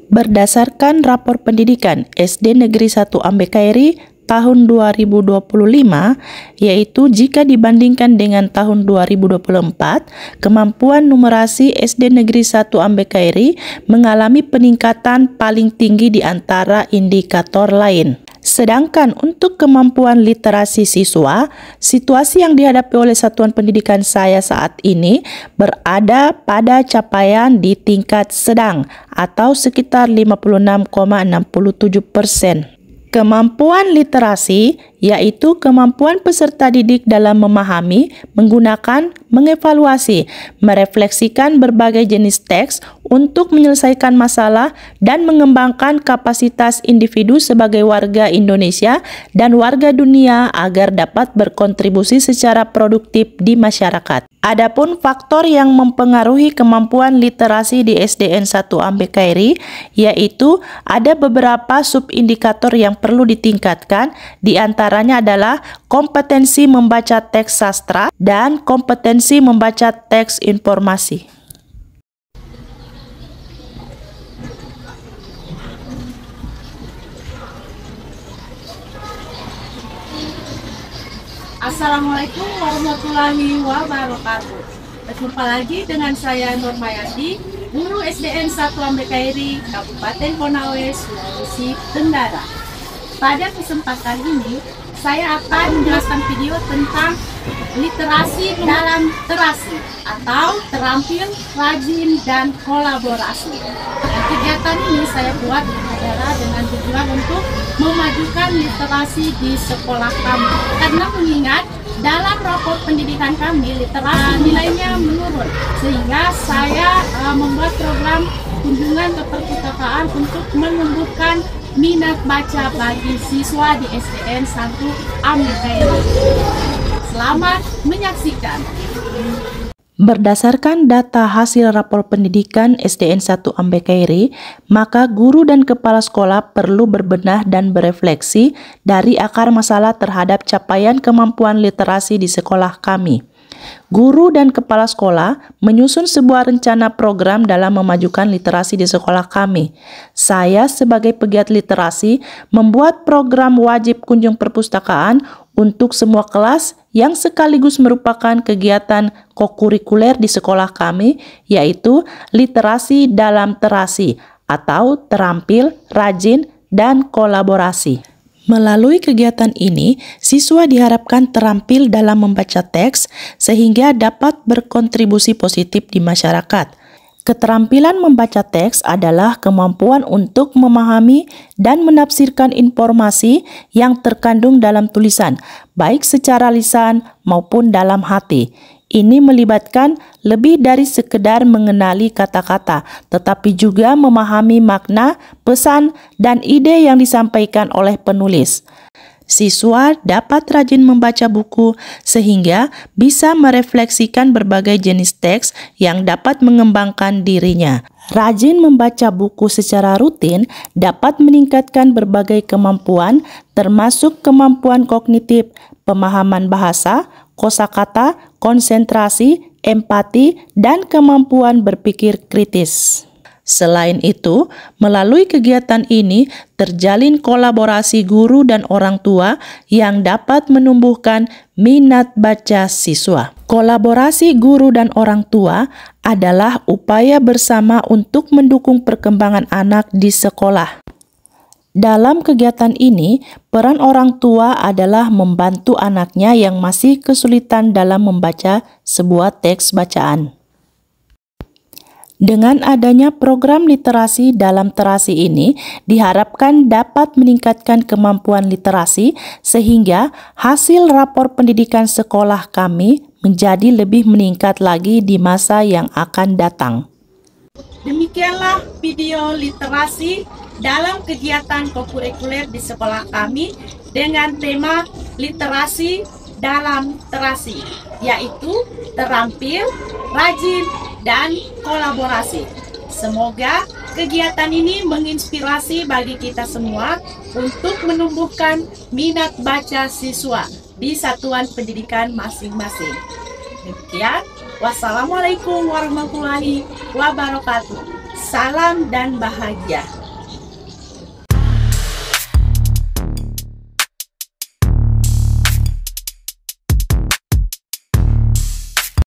Berdasarkan rapor pendidikan SD Negeri 1 Ambekhairi tahun 2025, yaitu jika dibandingkan dengan tahun 2024, kemampuan numerasi SD Negeri 1 Ambekhairi mengalami peningkatan paling tinggi di antara indikator lain. Sedangkan untuk kemampuan literasi siswa, situasi yang dihadapi oleh satuan pendidikan saya saat ini berada pada capaian di tingkat sedang atau sekitar 56,67%. Kemampuan literasi yaitu kemampuan peserta didik dalam memahami, menggunakan, mengevaluasi, merefleksikan berbagai jenis teks untuk menyelesaikan masalah dan mengembangkan kapasitas individu sebagai warga Indonesia dan warga dunia agar dapat berkontribusi secara produktif di masyarakat. Adapun faktor yang mempengaruhi kemampuan literasi di SDN 1 Ambekhairi yaitu ada beberapa subindikator yang perlu ditingkatkan, di antaranya adalah kompetensi membaca teks sastra dan kompetensi membaca teks informasi. Assalamualaikum warahmatullahi wabarakatuh. Berjumpa lagi dengan saya Nurmayati, guru SDN 1 Ambekhairi, Kabupaten Konawe, Sulawesi Tenggara. Pada kesempatan ini, saya akan menjelaskan video tentang literasi dalam terasi atau terampil, rajin, dan kolaborasi. Dan kegiatan ini saya buat adalah dengan tujuan untuk memajukan literasi di sekolah kami. Karena mengingat dalam rapor pendidikan kami, literasi nilainya menurun. Sehingga saya membuat program kunjungan ke perpustakaan untuk menumbuhkan minat baca bagi siswa di SDN 1 Ambekhairi. Selamat menyaksikan. Berdasarkan data hasil rapor pendidikan SDN 1 Ambekhairi, maka guru dan kepala sekolah perlu berbenah dan berefleksi dari akar masalah terhadap capaian kemampuan literasi di sekolah kami. Guru dan kepala sekolah menyusun sebuah rencana program dalam memajukan literasi di sekolah kami. Saya sebagai pegiat literasi membuat program wajib kunjung perpustakaan untuk semua kelas yang sekaligus merupakan kegiatan kokurikuler di sekolah kami, yaitu literasi dalam terasi atau terampil, rajin, dan kolaborasi. Melalui kegiatan ini, siswa diharapkan terampil dalam membaca teks sehingga dapat berkontribusi positif di masyarakat. Keterampilan membaca teks adalah kemampuan untuk memahami dan menafsirkan informasi yang terkandung dalam tulisan, baik secara lisan maupun dalam hati. Ini melibatkan lebih dari sekedar mengenali kata-kata, tetapi juga memahami makna, pesan, dan ide yang disampaikan oleh penulis. Siswa dapat rajin membaca buku sehingga bisa merefleksikan berbagai jenis teks yang dapat mengembangkan dirinya. Rajin membaca buku secara rutin dapat meningkatkan berbagai kemampuan, termasuk kemampuan kognitif, pemahaman bahasa, kosakata, konsentrasi, empati, dan kemampuan berpikir kritis. Selain itu, melalui kegiatan ini terjalin kolaborasi guru dan orang tua yang dapat menumbuhkan minat baca siswa. Kolaborasi guru dan orang tua adalah upaya bersama untuk mendukung perkembangan anak di sekolah. Dalam kegiatan ini, peran orang tua adalah membantu anaknya yang masih kesulitan dalam membaca sebuah teks bacaan. Dengan adanya program literasi dalam terasi ini, diharapkan dapat meningkatkan kemampuan literasi sehingga hasil rapor pendidikan sekolah kami menjadi lebih meningkat lagi di masa yang akan datang. Demikianlah video literasi dalam kegiatan kokurikuler di sekolah kami dengan tema literasi dalam terasi, yaitu terampil, rajin, dan kolaborasi. Semoga kegiatan ini menginspirasi bagi kita semua untuk menumbuhkan minat baca siswa di satuan pendidikan masing-masing. Demikian, wassalamualaikum warahmatullahi wabarakatuh. Salam dan bahagia.